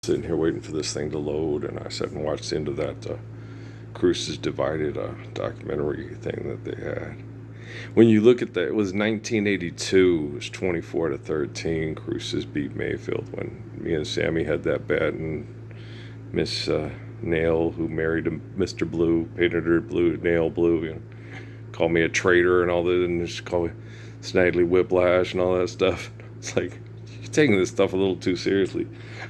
Sitting here waiting for this thing to load, and I sat and watched into that Cruces Divided documentary thing that they had. When you look at that, it was 1982. It was 24-13. Cruces beat Mayfield when me and Sammy had that bet, and Miss Nail, who married Mr. Blue, painted her blue, Nail Blue, called me a traitor and all that, and just called me Snidely Whiplash and all that stuff. It's like, you're taking this stuff a little too seriously.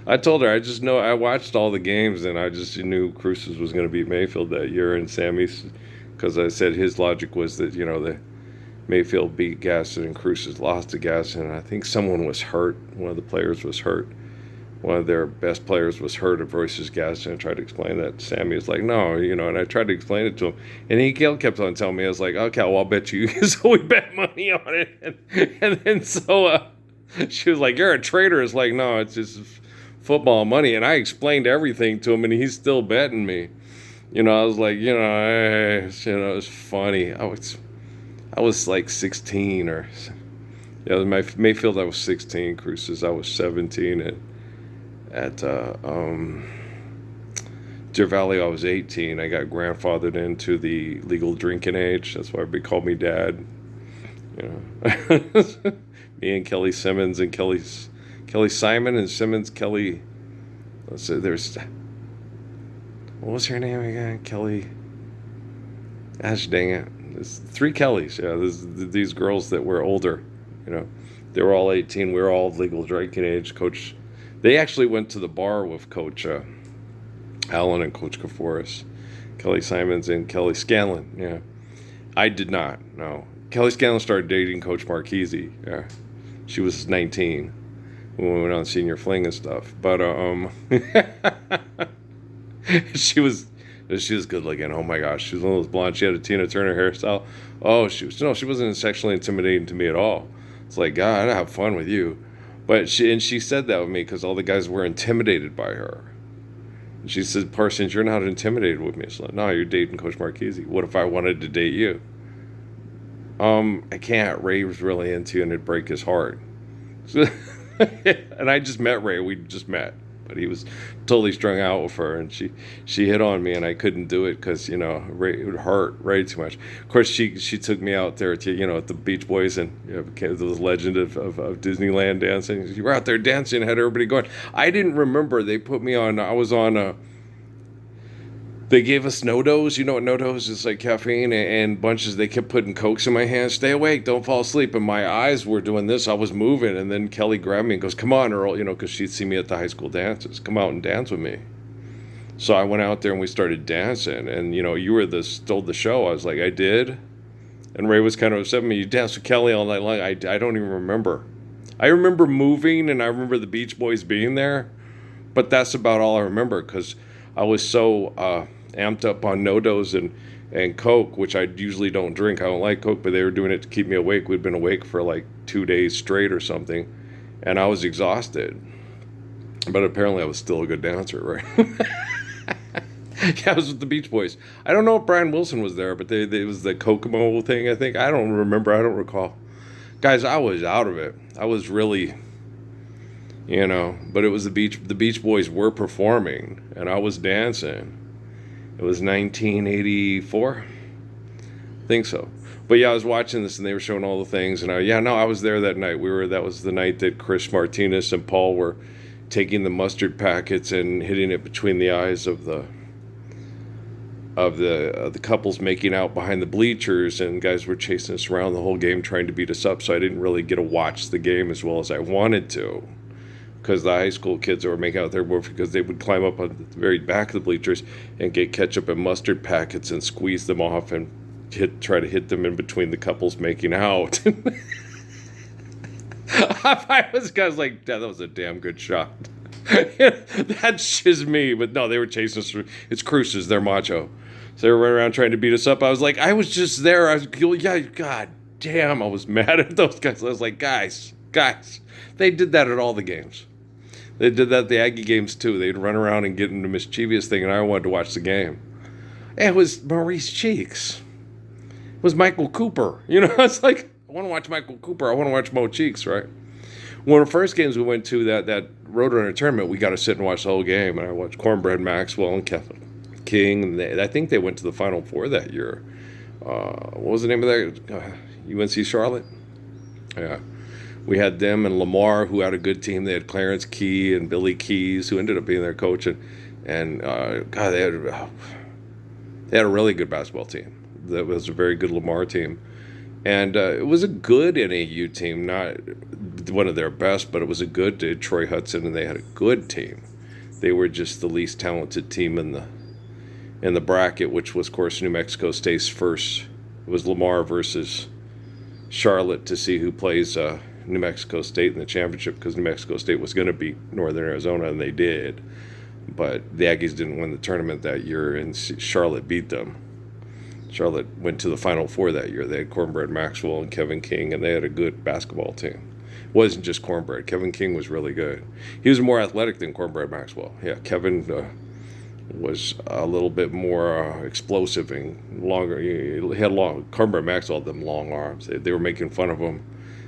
I told her, I just know, I watched all the games, and I just knew Cruces was going to beat Mayfield that year, and Sammy's, because I said his logic was that, the Mayfield beat Gaston and Cruces lost to Gaston, and I think someone was hurt. One of the players was hurt. One of their best players was hurt versus Gaston. I tried to explain that to Sammy. Was like, no, and I tried to explain it to him. And he kept on telling me, I was like, okay, well, I'll bet you. So we bet money on it. And then she was like, you're a traitor. It's like, no, it's just football money. And I explained everything to him, and he's still betting me. I was like, it's funny. I was like 16 or, my Mayfield, I was 16. Cruces, I was 17. At Deer Valley, I was 18. I got grandfathered into the legal drinking age. That's why they called me dad. Me and Kelly Simmons and Kelly Simon and Simmons Kelly. Let's say there's, what was her name again? Kelly. Gosh dang it! There's three Kellys. Yeah, these girls that were older. They were all 18. We were all legal drinking age. Coach. They actually went to the bar with Coach Allen and Coach Kaforis, Kelly Simons and Kelly Scanlon. Yeah, I did not. No, Kelly Scanlon started dating Coach Marchese. Yeah, she was 19 when we went on senior fling and stuff. But she was good looking. Oh my gosh, she was one of those blondes. She had a Tina Turner hairstyle. Oh, she wasn't sexually intimidating to me at all. It's like, God, I'd have fun with you. But she said that with me because all the guys were intimidated by her. She said, Parsons, you're not intimidated with me. It's like, no, you're dating Coach Marchese. What if I wanted to date you? I can't. Ray was really into you, and it'd break his heart. And I just met Ray. We just met. But he was totally strung out with her, and she hit on me, and I couldn't do it because Ray, it would hurt Ray too much. Of course, she took me out there to at the Beach Boys, and became the legend of Disneyland dancing. You were out there dancing, had everybody going. I didn't remember they put me on. I was on. They gave us no-dos. You know what no-dos is? Like caffeine and bunches. They kept putting Cokes in my hands. Stay awake. Don't fall asleep. And my eyes were doing this. I was moving. And then Kelly grabbed me and goes, come on, Earl, because she'd see me at the high school dances. Come out and dance with me. So I went out there and we started dancing. And, you stole the show. I was like, I did. And Ray was kind of upset with me. You danced with Kelly all night long. I don't even remember. I remember moving, and I remember the Beach Boys being there. But that's about all I remember because I was so amped up on no-dos and Coke, which I usually don't drink. I don't like Coke, but they were doing it to keep me awake. We'd been awake for like 2 days straight or something, and I was exhausted. But apparently I was still a good dancer, right? Yeah, I was with the Beach Boys. I don't know if Brian Wilson was there, but it was the Kokomo thing, I think. I don't remember. I don't recall. Guys, I was out of it. I was really, but it was the Beach Boys were performing, and I was dancing. It was 1984. I think so. But yeah, I was watching this and they were showing all the things. And I was there that night. That was the night that Chris Martinez and Paul were taking the mustard packets and hitting it between the eyes of the couples making out behind the bleachers. And guys were chasing us around the whole game trying to beat us up. So I didn't really get to watch the game as well as I wanted to. Because the high school kids that were making out there were because they would climb up on the very back of the bleachers and get ketchup and mustard packets and squeeze them off and try to hit them in between the couples making out. I was like, that was a damn good shot. That's just me. But no, they were chasing us through. It's Cruces, they're macho. So they were running around trying to beat us up. I was like, I was just there. God damn, I was mad at those guys. I was like, guys, they did that at all the games. They did that at the Aggie games too. They'd run around and get into mischievous thing, and I wanted to watch the game. It was Maurice Cheeks. It was Michael Cooper. It's like, I want to watch Michael Cooper. I want to watch Mo Cheeks, right? One of the first games we went to that Roadrunner tournament, we got to sit and watch the whole game. And I watched Cornbread Maxwell and Kevin King. And I think they went to the Final Four that year. What was the name of that? UNC Charlotte? Yeah. We had them and Lamar, who had a good team. They had Clarence Key and Billy Keys, who ended up being their coach. And God, they had a really good basketball team. That was a very good Lamar team. And it was a good NAU team, not one of their best, but it was a good Troy Hudson, and they had a good team. They were just the least talented team in the bracket, which was, of course, New Mexico State's first. It was Lamar versus Charlotte to see who plays New Mexico State in the championship, because New Mexico State was going to beat Northern Arizona, and they did. But the Aggies didn't win the tournament that year, and Charlotte beat them. Charlotte went to the Final Four that year. They had Cornbread Maxwell and Kevin King, and they had a good basketball team. It wasn't just Cornbread. Kevin King was really good. He was more athletic than Cornbread Maxwell. Yeah, Kevin was a little bit more explosive and longer. He had Cornbread Maxwell had them long arms. They were making fun of him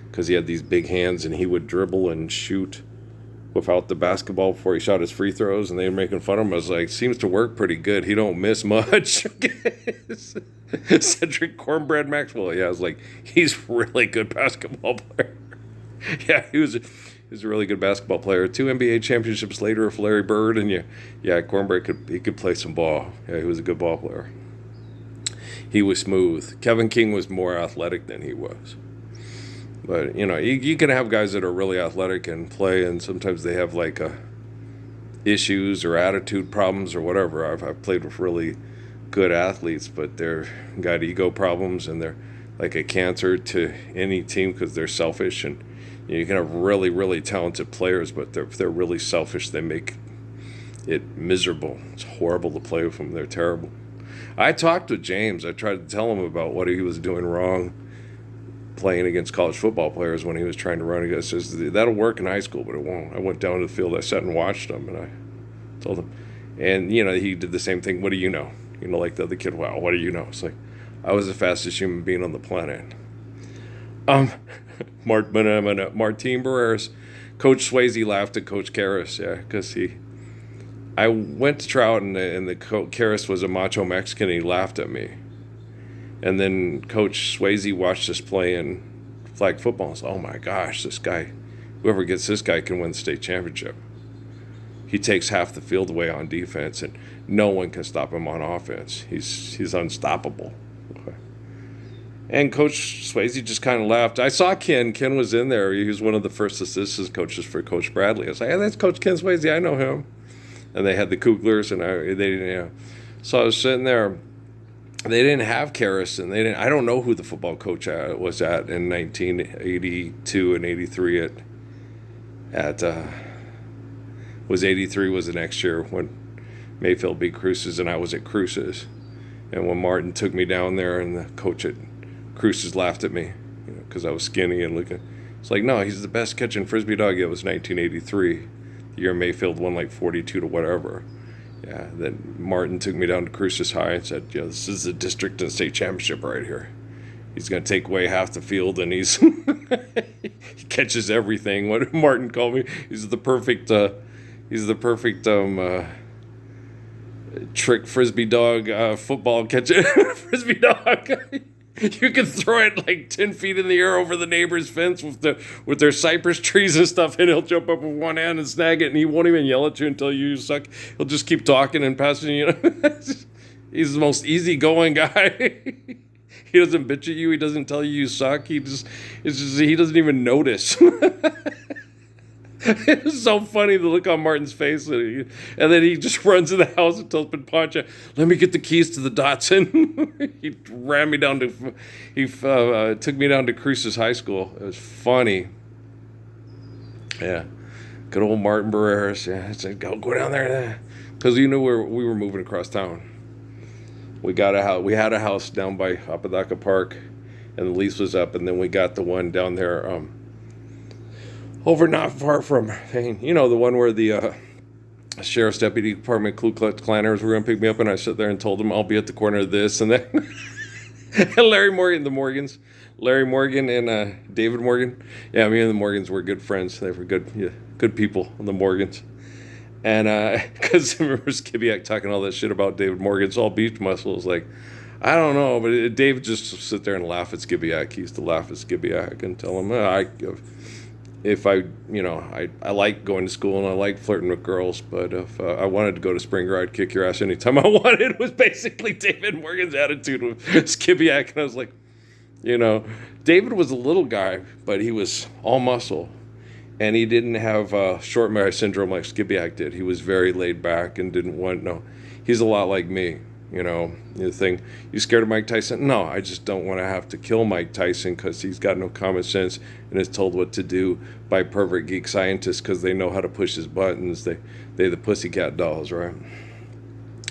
because he had these big hands, and he would dribble and shoot without the basketball before he shot his free throws, and they were making fun of him. I was like, seems to work pretty good. He don't miss much. Cedric Cornbread Maxwell. Yeah, I was like, he's a really good basketball player. Yeah, he was a really good basketball player. 2 NBA championships later with Larry Bird, and Cornbread could play some ball. Yeah, he was a good ball player. He was smooth. Kevin King was more athletic than he was. But, you can have guys that are really athletic and play, and sometimes they have, like, issues or attitude problems or whatever. I've played with really good athletes, but they're got ego problems, and they're like a cancer to any team because they're selfish. And you can have really, really talented players, but if they're really selfish, they make it miserable. It's horrible to play with them. They're terrible. I talked with James. I tried to tell him about what he was doing wrong playing against college football players when he was trying to run against. He says, that'll work in high school, but it won't. I went down to the field, I sat and watched him, and I told him. And, he did the same thing. What do you know? Like the other kid, wow, what do you know? It's like, I was the fastest human being on the planet. Martin Barreras, Coach Swayze laughed at Coach Karras, because I went to try out, and the Karras was a macho Mexican, and he laughed at me. And then Coach Swayze watched us play in flag football and said, oh my gosh, this guy, whoever gets this guy can win the state championship. He takes half the field away on defense, and no one can stop him on offense. He's unstoppable. Okay. And Coach Swayze just kind of laughed. I saw Ken. Ken was in there. He was one of the first assistant coaches for Coach Bradley. I was like, hey, that's Coach Ken Swayze. I know him. And they had the Kuglers, and they didn't. So I was sitting there. They didn't have Karras, and I don't know who the football coach was at in 1982 and 83 was 83 was the next year when Mayfield beat Cruces, and I was at Cruces. And when Martin took me down there, and the coach at Cruces laughed at me, because I was skinny and looking. It's like, no, he's the best catching frisbee dog. It was 1983, the year Mayfield won like 42 to whatever. Yeah, then Martin took me down to Cruces High and said, this is the district and state championship right here. He's going to take away half the field, and he catches everything. What Martin called me, he's the perfect trick frisbee dog, football catching frisbee dog. You can throw it like 10 feet in the air over the neighbor's fence with their cypress trees and stuff, and he'll jump up with one hand and snag it, and he won't even yell at you until you suck. He'll just keep talking and passing you. He's the most easygoing guy. He doesn't bitch at you. He doesn't tell you suck. He doesn't even notice. It was so funny to look on Martin's face, and then he just runs in the house and tells Pancha, "Let me get the keys to the Datsun." He ran me down to, took me down to Cruces High School. It was funny. Yeah, good old Martin Barreras. Yeah, I said, go down there, because we were moving across town. We got a house. We had a house down by Apodaca Park, and the lease was up, and then we got the one down there. Over not far from, the one where the sheriff's deputy department Ku Klux Klanners were going to pick me up, and I sat there and told them I'll be at the corner of this and that. Larry Morgan, the Morgans. Larry Morgan and David Morgan. Yeah, me and the Morgans were good friends. They were good, yeah, good people, the Morgans. And because I remember Skibiak talking all that shit about David Morgan's all beach muscles. Like, I don't know, but Dave just sit there and laugh at Skibiak. He used to laugh at Skibiak and tell him, if I, I like going to school and I like flirting with girls, but if I wanted to go to spring ride, kick your ass anytime I wanted, was basically David Morgan's attitude with Skibiak. And I was like, David was a little guy, but he was all muscle. And he didn't have short marriage syndrome like Skibiak did. He was very laid back and didn't want, no, he's a lot like me. The thing, you scared of Mike Tyson? No, I just don't want to have to kill Mike Tyson because he's got no common sense and is told what to do by pervert geek scientists because they know how to push his buttons. They the pussycat dolls, right?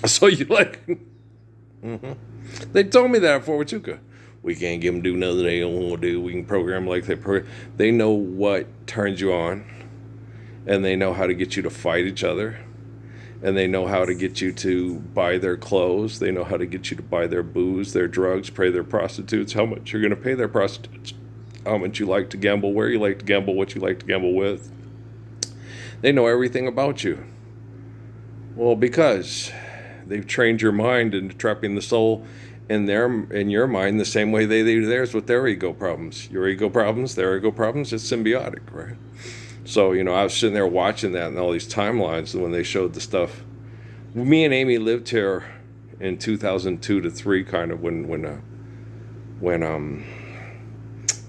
So you like, they told me that at Fort Huachuca. We can't give them do nothing they don't want to do. We can program like they program. They know what turns you on, and they know how to get you to fight each other. And they know how to get you to buy their clothes. They know how to get you to buy their booze, their drugs, pay their prostitutes, how much you're going to pay their prostitutes, how much you like to gamble, where you like to gamble, what you like to gamble with. They know everything about you. Well, because they've trained your mind into trapping the soul in your mind the same way they do theirs with their ego problems. Your ego problems, their ego problems, it's symbiotic, right? So, I was sitting there watching that and all these timelines when they showed the stuff. Me and Amy lived here in 2002 to 3, kind of when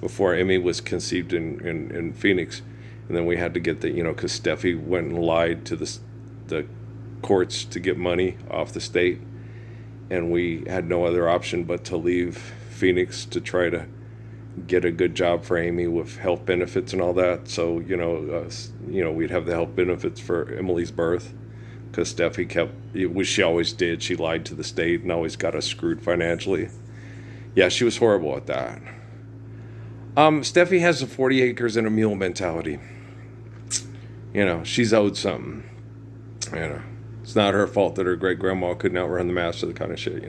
before Amy was conceived in Phoenix. And then we had to get because Steffi went and lied to the courts to get money off the state. And we had no other option but to leave Phoenix to try to get a good job for Amy with health benefits and all that. So, we'd have the health benefits for Emily's birth because Steffi which she always did. She lied to the state and always got us screwed financially. Yeah, she was horrible at that. Steffi has a 40 acres and a mule mentality. She's owed something. It's not her fault that her great grandma couldn't outrun the master, the kind of shit,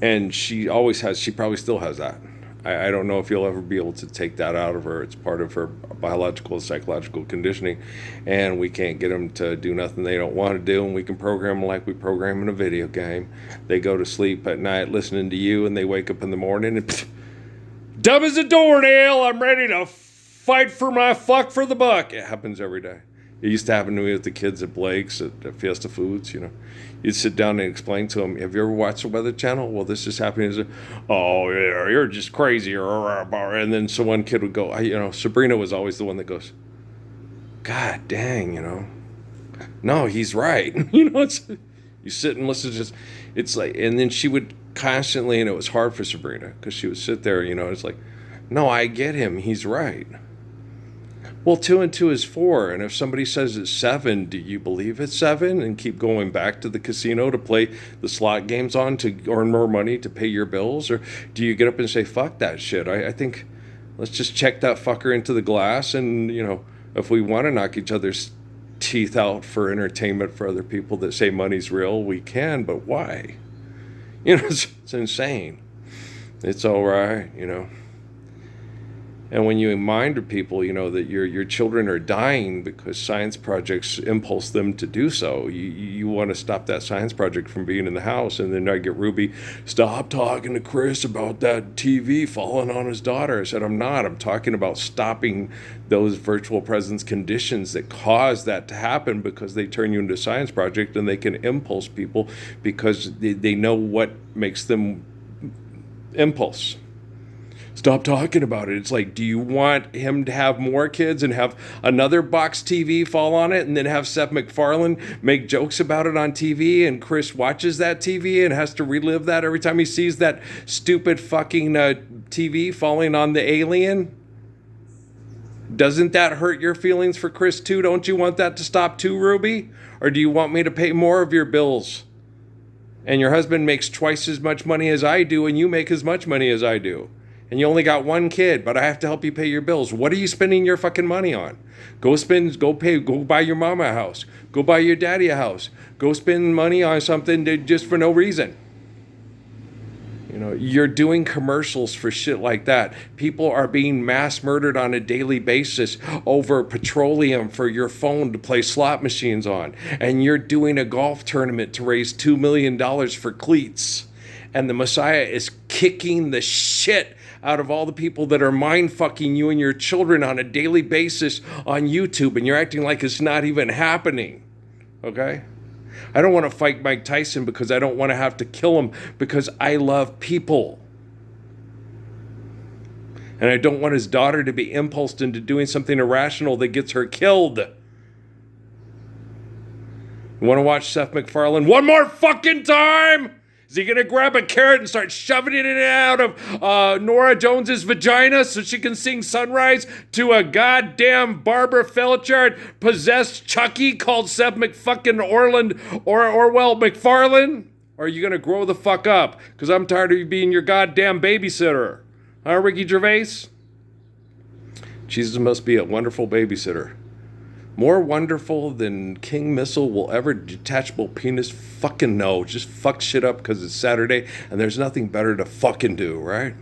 And she always has, she probably still has that. I don't know if you'll ever be able to take that out of her. It's part of her biological and psychological conditioning, and we can't get them to do nothing they don't want to do, and we can program them like we program in a video game. They go to sleep at night listening to you, and they wake up in the morning and dumb as a doornail, I'm ready to fight for my fuck for the buck. It happens every day. It used to happen to me with the kids at Blake's, at Fiesta Foods, You'd sit down and explain to them, have you ever watched the Weather Channel? Well, this is happening. Oh, yeah, you're just crazy. And then so one kid would go, Sabrina was always the one that goes, God dang, no, he's right. You sit and listen to it's like, and then she would constantly, and it was hard for Sabrina because she would sit there, it's like, no, I get him. He's right. Well, 2 and 2 is 4, and if somebody says it's 7, do you believe it's 7 and keep going back to the casino to play the slot games on to earn more money to pay your bills? Or do you get up and say, fuck that shit? I think let's just check that fucker into the glass and, if we want to knock each other's teeth out for entertainment for other people that say money's real, we can, but why? It's insane. It's all right, And when you remind people, that your children are dying because science projects impulse them to do so, you want to stop that science project from being in the house. And then I get Ruby, stop talking to Chris about that TV falling on his daughter. I said, I'm not. I'm talking about stopping those virtual presence conditions that cause that to happen because they turn you into a science project and they can impulse people because they know what makes them impulse. Stop talking about it. It's like, do you want him to have more kids and have another box TV fall on it and then have Seth MacFarlane make jokes about it on TV and Chris watches that TV and has to relive that every time he sees that stupid fucking TV falling on the alien? Doesn't that hurt your feelings for Chris too? Don't you want that to stop too, Ruby? Or do you want me to pay more of your bills? And your husband makes twice as much money as I do and you make as much money as I do. And you only got one kid, but I have to help you pay your bills. What are you spending your fucking money on? Go buy your mama a house. Go buy your daddy a house. Go spend money on something just for no reason. You know, you're doing commercials for shit like that. People are being mass murdered on a daily basis over petroleum for your phone to play slot machines on. And you're doing a golf tournament to raise $2 million for cleats. And the Messiah is kicking the shit out of all the people that are mind fucking you and your children on a daily basis on YouTube. And you're acting like it's not even happening. Okay? I don't want to fight Mike Tyson because I don't want to have to kill him because I love people. And I don't want his daughter to be impulsed into doing something irrational that gets her killed. You want to watch Seth MacFarlane one more fucking time? Is he going to grab a carrot and start shoving it in and out of Nora Jones's vagina so she can sing Sunrise to a goddamn Barbara Felchard possessed Chucky called Seth McFucking Orland or Orwell McFarlane? Or are you going to grow the fuck up? Because I'm tired of you being your goddamn babysitter. Huh, Ricky Gervais? Jesus must be a wonderful babysitter. More wonderful than King Missile will ever detachable penis fucking know. Just fuck shit up because it's Saturday and there's nothing better to fucking do, right?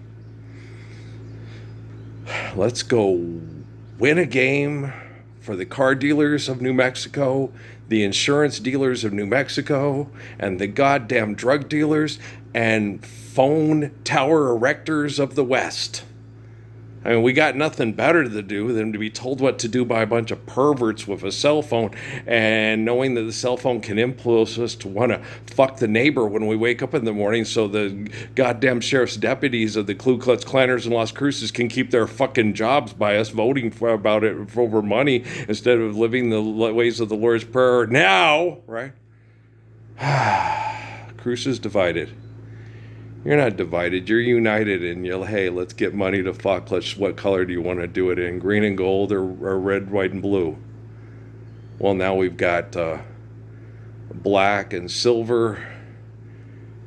Let's go win a game for the car dealers of New Mexico, the insurance dealers of New Mexico, and the goddamn drug dealers and phone tower erectors of the West. I mean, we got nothing better to do than to be told what to do by a bunch of perverts with a cell phone and knowing that the cell phone can influence us to want to fuck the neighbor when we wake up in the morning so the goddamn sheriff's deputies of the Ku Klux Klanners in Las Cruces can keep their fucking jobs by us voting about it for over money instead of living the ways of the Lord's Prayer now, right? Cruces Divided. You're not divided. You're united, and you'll, hey, let's get money to fuck. What color do you want to do it in? Green and gold or red, white, and blue? Well, now we've got black and silver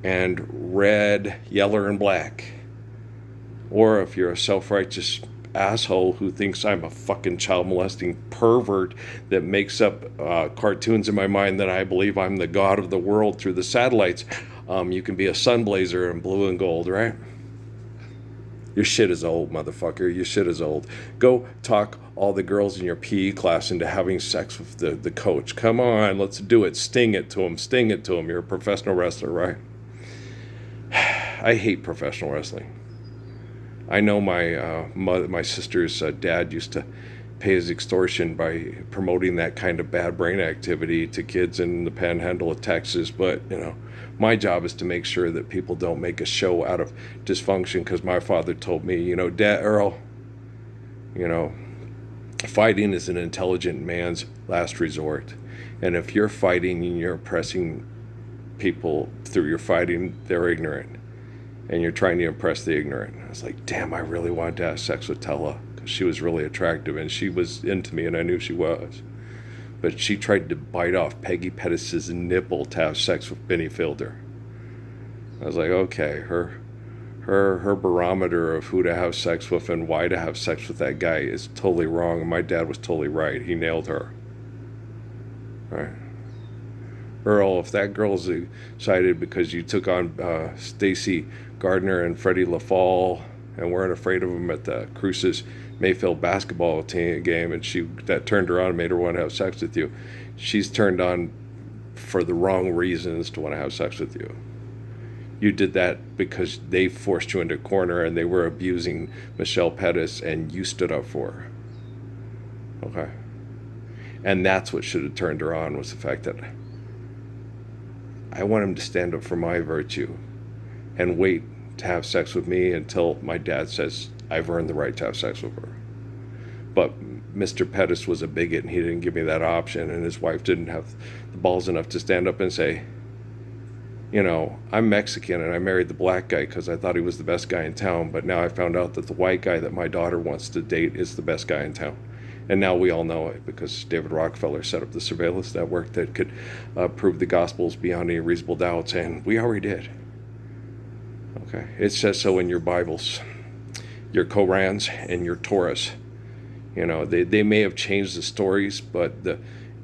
and red, yellow, and black. Or if you're a self-righteous asshole who thinks I'm a fucking child molesting pervert that makes up cartoons in my mind that I believe I'm the god of the world through the satellites, you can be a sunblazer in blue and gold, right? Your shit is old, motherfucker. Your shit is old. Go talk all the girls in your PE class into having sex with the coach. Come on, let's do it. Sting it to him. Sting it to him. You're a professional wrestler, right? I hate professional wrestling. I know my sister's dad used to pay his extortion by promoting that kind of bad brain activity to kids in the panhandle of Texas, but, you know, my job is to make sure that people don't make a show out of dysfunction because my father told me, you know, Dad, Earl, you know, fighting is an intelligent man's last resort. And if you're fighting and you're oppressing people through your fighting, they're ignorant. And you're trying to impress the ignorant. I was like, damn, I really wanted to have sex with Tella because she was really attractive and she was into me and I knew she was. But she tried to bite off Peggy Pettis's nipple to have sex with Benny Fielder. I was like, okay, her barometer of who to have sex with and why to have sex with that guy is totally wrong. And my dad was totally right. He nailed her. All right. Earl, if that girl's excited because you took on Stacy Gardner and Freddie LaFall and weren't afraid of them at the Cruces Mayfield basketball game, and that turned her on and made her want to have sex with you, she's turned on for the wrong reasons to want to have sex with you. You did that because they forced you into a corner and they were abusing Michelle Pettis and you stood up for her. Okay? And that's what should have turned her on, was the fact that I want him to stand up for my virtue and wait to have sex with me until my dad says I've earned the right to have sex with her. But Mr. Pettis was a bigot and he didn't give me that option, and his wife didn't have the balls enough to stand up and say, you know, I'm Mexican and I married the black guy because I thought he was the best guy in town, but now I found out that the white guy that my daughter wants to date is the best guy in town. And now we all know it because David Rockefeller set up the surveillance network that could prove the Gospels beyond any reasonable doubts, and we already did. Okay, it says so in your Bibles, your Korans and your Torahs. You know, they may have changed the stories, but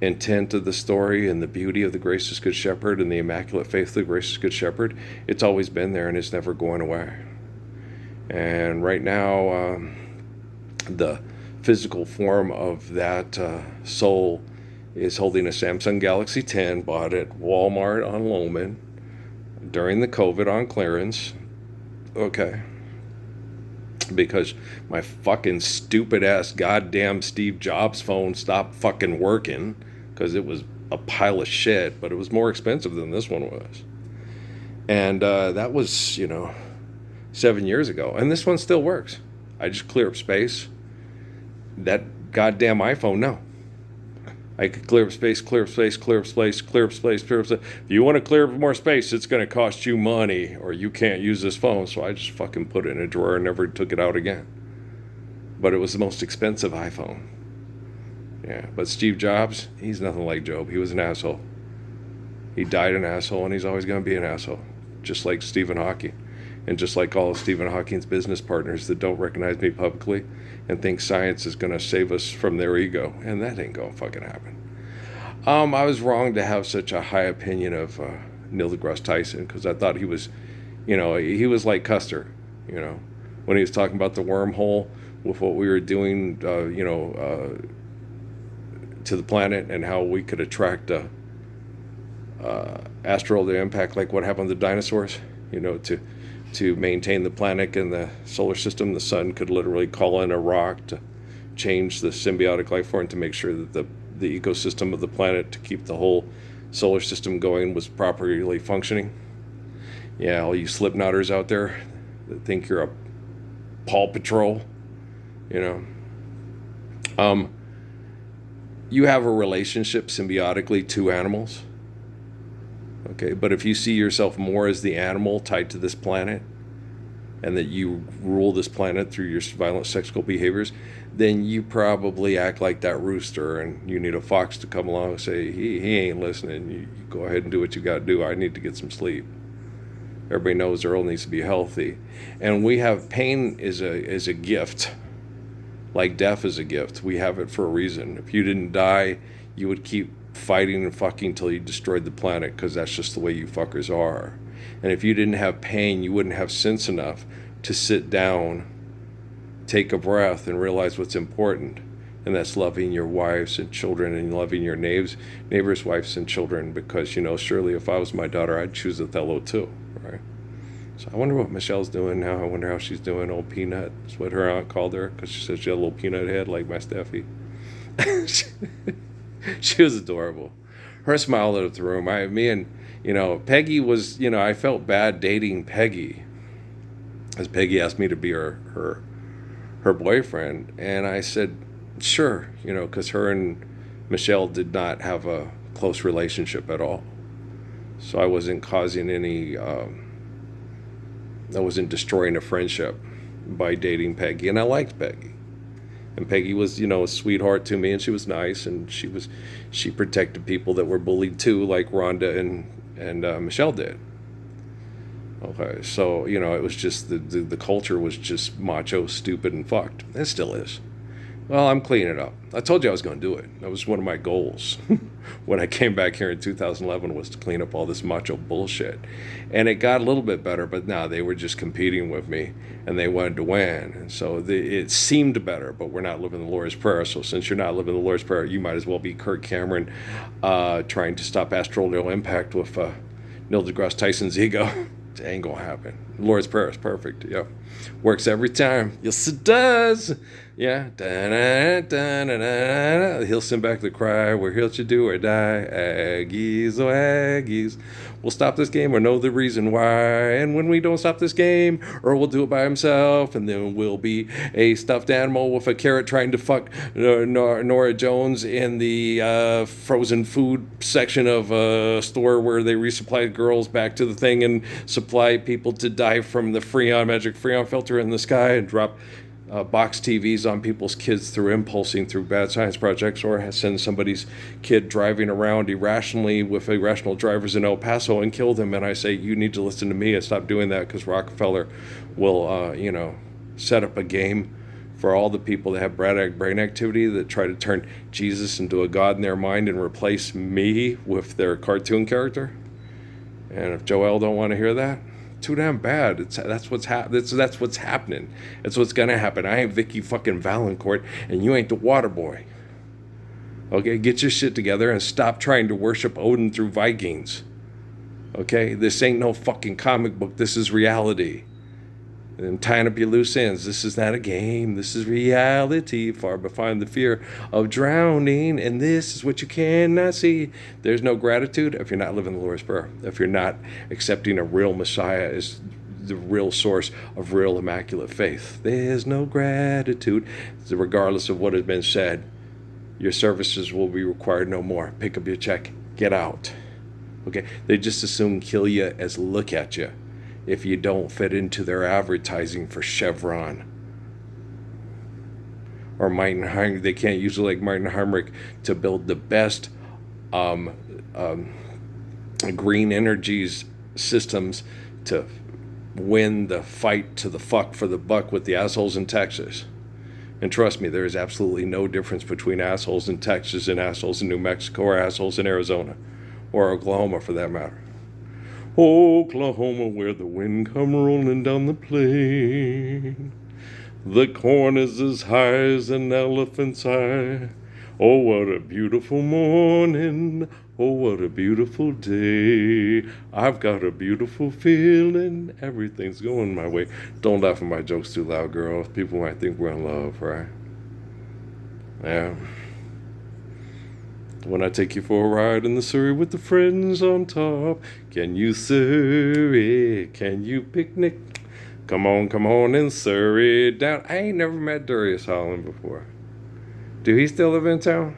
intent of the story and the beauty of the gracious Good Shepherd and the immaculate faith of the gracious Good Shepherd, it's always been there and it's never going away. And right now, the physical form of that soul is holding a Samsung Galaxy 10 bought at Walmart on Loman during the COVID on clearance. Okay. Because my fucking stupid ass goddamn Steve Jobs phone stopped fucking working because it was a pile of shit, but it was more expensive than this one was. And that was, 7 years ago. And this one still works. I just clear up space. That goddamn iPhone, no. I could clear up space, clear up space, clear up space, clear up space, clear up space. If you want to clear up more space, it's going to cost you money or you can't use this phone. So I just fucking put it in a drawer and never took it out again. But it was the most expensive iPhone. Yeah, but Steve Jobs, he's nothing like Job. He was an asshole. He died an asshole and he's always going to be an asshole. Just like Stephen Hawking. And just like all of Stephen Hawking's business partners that don't recognize me publicly and think science is going to save us from their ego. And that ain't going to fucking happen. I was wrong to have such a high opinion of Neil deGrasse Tyson because I thought he was, he was like Custer, when he was talking about the wormhole with what we were doing, to the planet and how we could attract asteroid impact, like what happened to the dinosaurs, to maintain the planet and the solar system. The sun could literally call in a rock to change the symbiotic life form to make sure that the ecosystem of the planet to keep the whole solar system going was properly functioning. Yeah, all you slipknotters out there that think you're a Paw Patrol, you have a relationship symbiotically to animals. Okay, but if you see yourself more as the animal tied to this planet and that you rule this planet through your violent sexual behaviors, then you probably act like that rooster and you need a fox to come along and say, he ain't listening. You go ahead and do what you got to do. I need to get some sleep. Everybody knows Earl needs to be healthy. And we have pain is a gift, like death is a gift. We have it for a reason. If you didn't die, you would keep fighting and fucking until you destroyed the planet because that's just the way you fuckers are. And if you didn't have pain, you wouldn't have sense enough to sit down, take a breath, and realize what's important. And that's loving your wives and children and loving your neighbors' wives and children because, surely if I was my daughter, I'd choose Othello too, right? So I wonder what Michelle's doing now. I wonder how she's doing. Old Peanut is what her aunt called her because she said she had a little peanut head like my Steffi. She was adorable. Her smile lit up the room. Peggy was, I felt bad dating Peggy, as Peggy asked me to be her boyfriend, and I said, sure, because her and Michelle did not have a close relationship at all. So I wasn't causing any, I wasn't destroying a friendship by dating Peggy, and I liked Peggy. And Peggy was, a sweetheart to me, and she was nice, and she protected people that were bullied too, like Rhonda and Michelle did. Okay, so it was just the culture was just macho, stupid, and fucked. It still is. Well, I'm cleaning it up. I told you I was going to do it. That was one of my goals when I came back here in 2011 was to clean up all this macho bullshit. And it got a little bit better, but no, they were just competing with me, and they wanted to win. And so it seemed better, but we're not living the Lord's Prayer. So since you're not living the Lord's Prayer, you might as well be Kirk Cameron trying to stop asteroidal impact with Neil deGrasse Tyson's ego. It ain't gonna happen. The Lord's Prayer is perfect. Yep. Works every time. Yes, it does. Yeah. Da-na-na-na-na-na. He'll send back the cry where he'll you do or die. Aggies, oh Aggies. We'll stop this game or know the reason why. And when we don't stop this game, Earl will do it by himself. And then we'll be a stuffed animal with a carrot trying to fuck Nora Jones in the frozen food section of a store where they resupply girls back to the thing and supply people to die from the magic Freon filter in the sky and drop box TVs on people's kids through impulsing through bad science projects, or send somebody's kid driving around irrationally with irrational drivers in El Paso and kill them. And I say, you need to listen to me and stop doing that because Rockefeller will, set up a game for all the people that have brain activity that try to turn Jesus into a god in their mind and replace me with their cartoon character. And if Joel don't want to hear that, too damn bad. That's what's that's what's happening. That's what's gonna happen. I ain't Vicky fucking Valancourt, and you ain't the Water Boy. Okay, get your shit together and stop trying to worship Odin through Vikings. Okay, this ain't no fucking comic book. This is reality. And tying up your loose ends. This is not a game. This is reality. Far behind the fear of drowning. And this is what you cannot see. There's no gratitude if you're not living the Lord's Prayer. If you're not accepting a real Messiah as the real source of real immaculate faith. There's no gratitude. Regardless of what has been said, your services will be required no more. Pick up your check. Get out. Okay? They just as soon kill you as look at you if you don't fit into their advertising for Chevron or Martin Heinrich. They can't use it like Martin Heinrich to build the best green energies systems to win the fight to the fuck for the buck with the assholes in Texas. And trust me, there is absolutely no difference between assholes in Texas and assholes in New Mexico or assholes in Arizona or Oklahoma for that matter. Oklahoma, where the wind come rolling down the plain. The corn is as high as an elephant's eye. Oh, what a beautiful morning. Oh, what a beautiful day. I've got a beautiful feeling. Everything's going my way. Don't laugh at my jokes too loud, girl. People might think we're in love, right? Yeah. When I take you for a ride in the Surrey with the friends on top, can you Surrey? Can you picnic? Come on and Surrey down. I ain't never met Darius Holland before. Do he still live in town?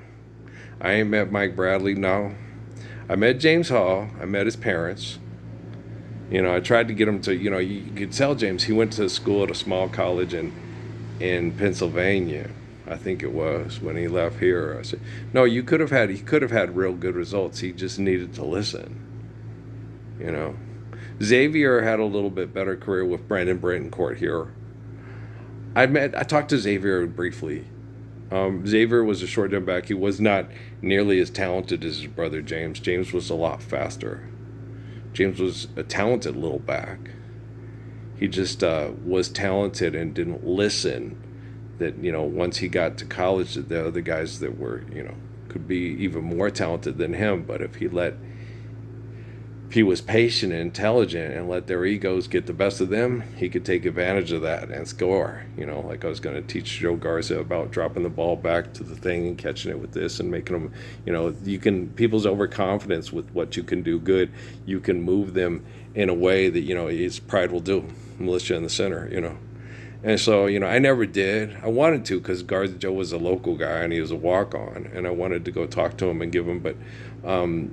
I ain't met Mike Bradley, no. I met James Hall. I met his parents. You know, I tried to get him to, you could tell James, he went to school at a small college in Pennsylvania. I think it was when he left here. I said, no, he could have had real good results. He just needed to listen. You know, Xavier had a little bit better career with Brandon Brandencourt here. I talked to Xavier briefly. Xavier was a short down back. He was not nearly as talented as his brother James. James was a lot faster. James was a talented little back. He just was talented and didn't listen. That, once he got to college, the other guys that were, could be even more talented than him. But if he was patient and intelligent and let their egos get the best of them, he could take advantage of that and score. Like I was going to teach Joe Garza about dropping the ball back to the thing and catching it with this and making them, people's overconfidence with what you can do good, you can move them in a way that, his pride will do. Militia in the center, And so, I never did. I wanted to because Garza Joe was a local guy and he was a walk-on. And I wanted to go talk to him and give him, but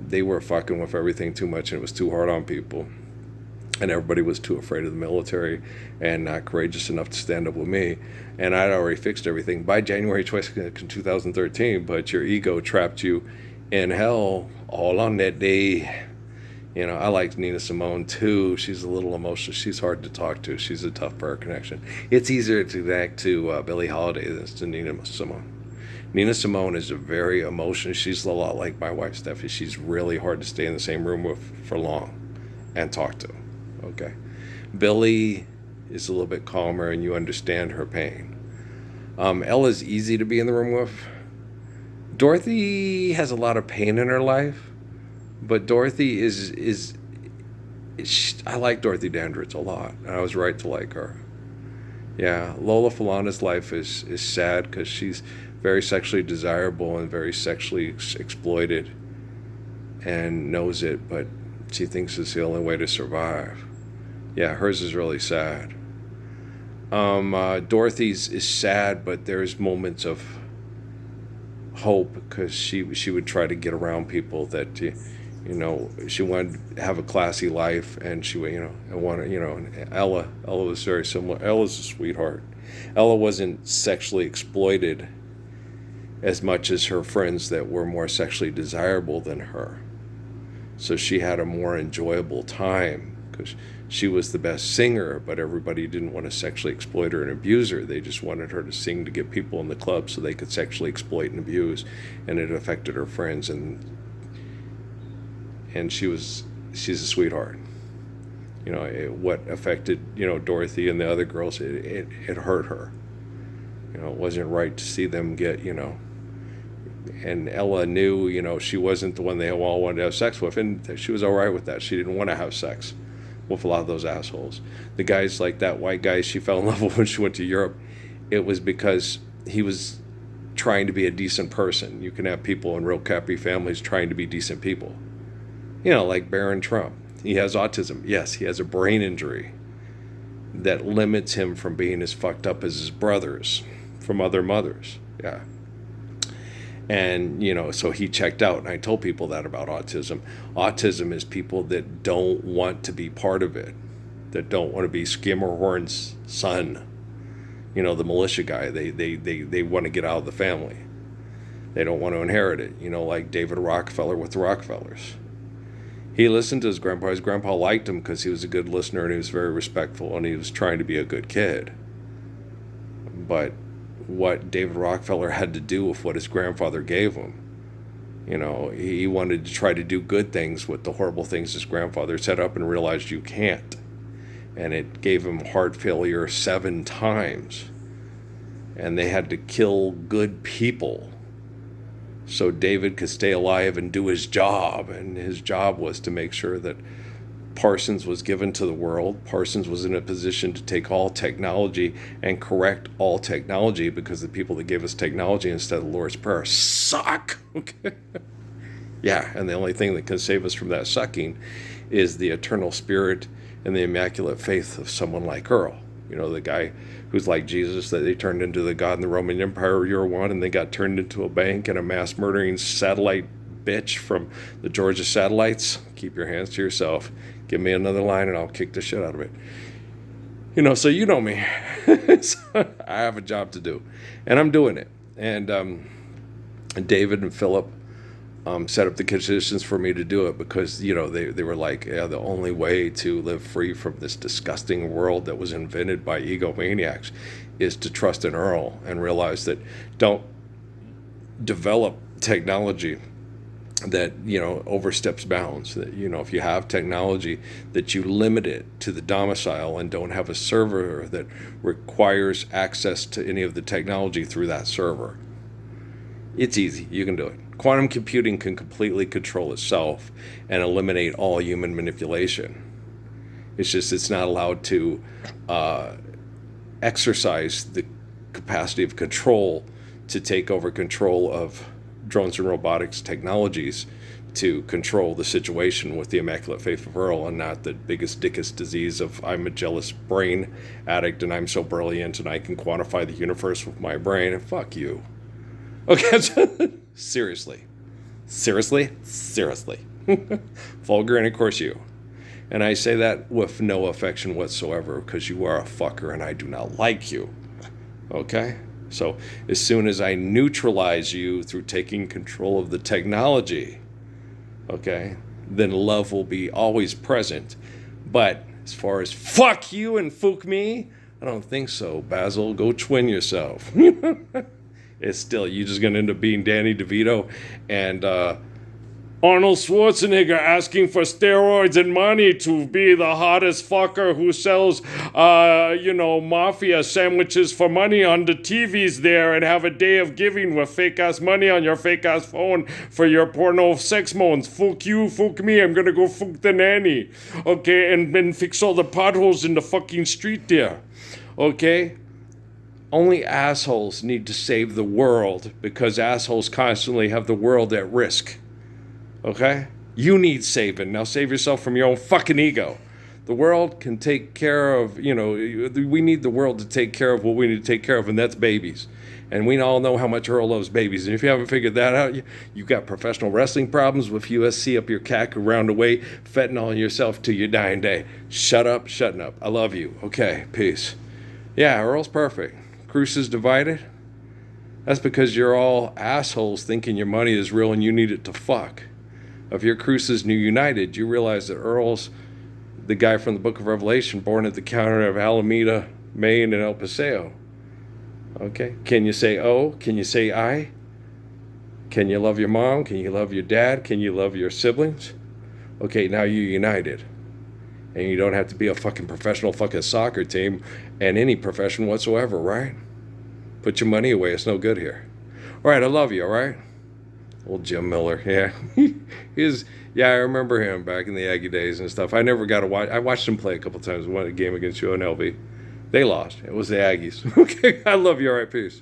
they were fucking with everything too much and it was too hard on people. And everybody was too afraid of the military and not courageous enough to stand up with me. And I'd already fixed everything by January 2013, but your ego trapped you in hell all on that day. I liked Nina Simone too. She's a little emotional. She's hard to talk to. She's a tough prayer connection. It's easier to connect to Billie Holiday than to Nina Simone. Nina Simone is a very emotional. She's a lot like my wife, Steffi. She's really hard to stay in the same room with for long and talk to. Okay. Billie is a little bit calmer and you understand her pain. Ella's easy to be in the room with. Dorothy has a lot of pain in her life. But Dorothy is I like Dorothy Dandridge a lot, and I was right to like her. Yeah, Lola Falana's life is sad because she's very sexually desirable and very sexually exploited and knows it, but she thinks it's the only way to survive. Yeah, hers is really sad. Dorothy's is sad, but there's moments of hope because she would try to get around people that she wanted to have a classy life, and she would, and Ella was very similar. Ella's a sweetheart. Ella wasn't sexually exploited as much as her friends that were more sexually desirable than her. So she had a more enjoyable time because she was the best singer, but everybody didn't want to sexually exploit her and abuse her. They just wanted her to sing to get people in the club so they could sexually exploit and abuse, and it affected her friends. And she's a sweetheart. What affected Dorothy and the other girls, it hurt her. It wasn't right to see them get and Ella knew, she wasn't the one they all wanted to have sex with, and she was all right with that. She didn't want to have sex with a lot of those assholes. The guys, like that white guy she fell in love with when she went to Europe, it was because he was trying to be a decent person. You can have people in real crappy families trying to be decent people. Like Barron Trump. He has autism. Yes, he has a brain injury that limits him from being as fucked up as his brothers from other mothers. Yeah. And, so he checked out. And I told people that about autism. Autism is people that don't want to be part of it, that don't want to be Skimmerhorn's son. The militia guy. They want to get out of the family. They don't want to inherit it. Like David Rockefeller with the Rockefellers. He listened to his grandpa. His grandpa liked him because he was a good listener and he was very respectful and he was trying to be a good kid. But what David Rockefeller had to do with what his grandfather gave him, he wanted to try to do good things with the horrible things his grandfather set up and realized you can't. And it gave him heart failure 7 times. And they had to kill good people so David could stay alive and do his job. And his job was to make sure that Parsons was given to the world. Parsons was in a position to take all technology and correct all technology, because the people that gave us technology instead of the Lord's Prayer suck. Okay. Yeah, and the only thing that can save us from that sucking is the eternal spirit and the immaculate faith of someone like Earl. The guy who's like Jesus, that they turned into the God in the Roman Empire year 1, and they got turned into a bank and a mass murdering satellite bitch from the Georgia satellites. Keep your hands to yourself. Give me another line and I'll kick the shit out of it. So you know me. So I have a job to do, and I'm doing it. And David and Philip set up the conditions for me to do it, because they were like, the only way to live free from this disgusting world that was invented by egomaniacs is to trust in Earl and realize that don't develop technology that oversteps bounds. That if you have technology, that you limit it to the domicile and don't have a server that requires access to any of the technology through that server. It's easy. You can do it. Quantum computing can completely control itself and eliminate all human manipulation. It's just it's not allowed to exercise the capacity of control to take over control of drones and robotics technologies to control the situation with the immaculate faith of Earl, and not the biggest dickest disease of I'm a jealous brain addict and I'm so brilliant and I can quantify the universe with my brain. And fuck you. Okay, seriously. Vulgar, and of course you. And I say that with no affection whatsoever, because you are a fucker and I do not like you. Okay? So as soon as I neutralize you through taking control of the technology, okay, then love will be always present. But as far as fuck you and fuck me, I don't think so, Basil. Go twin yourself. It's still, you're just going to end up being Danny DeVito and Arnold Schwarzenegger asking for steroids and money to be the hottest fucker who sells, mafia sandwiches for money on the TVs there, and have a day of giving with fake-ass money on your fake-ass phone for your porno sex moans. Fuck you, fuck me, I'm going to go fuck the nanny. Okay, and then fix all the potholes in the fucking street there. Okay? Only assholes need to save the world, because assholes constantly have the world at risk. Okay? You need saving. Now save yourself from your own fucking ego. The world can take care of, we need the world to take care of what we need to take care of, and that's babies. And we all know how much Earl loves babies. And if you haven't figured that out, you've got professional wrestling problems with USC up your cack around the way, fentanyl yourself to your dying day. Shut up, shutting up. I love you. Okay, peace. Yeah, Earl's perfect. Cruces Divided? That's because you're all assholes thinking your money is real and you need it to fuck. If your Cruces New United, you realize that Earl's the guy from the Book of Revelation, born at the counter of Alameda, Maine, and El Paseo. Okay, can you say oh? Can you say I? Can you love your mom? Can you love your dad? Can you love your siblings? Okay, now you're united. And you don't have to be a fucking professional fucking soccer team and any profession whatsoever, right? Put your money away. It's no good here. All right, I love you, all right? Old Jim Miller, yeah. Yeah, I remember him back in the Aggie days and stuff. I never got to watch. I watched him play a couple times. Won a game against UNLV. They lost. It was the Aggies. Okay, I love you. All right, peace.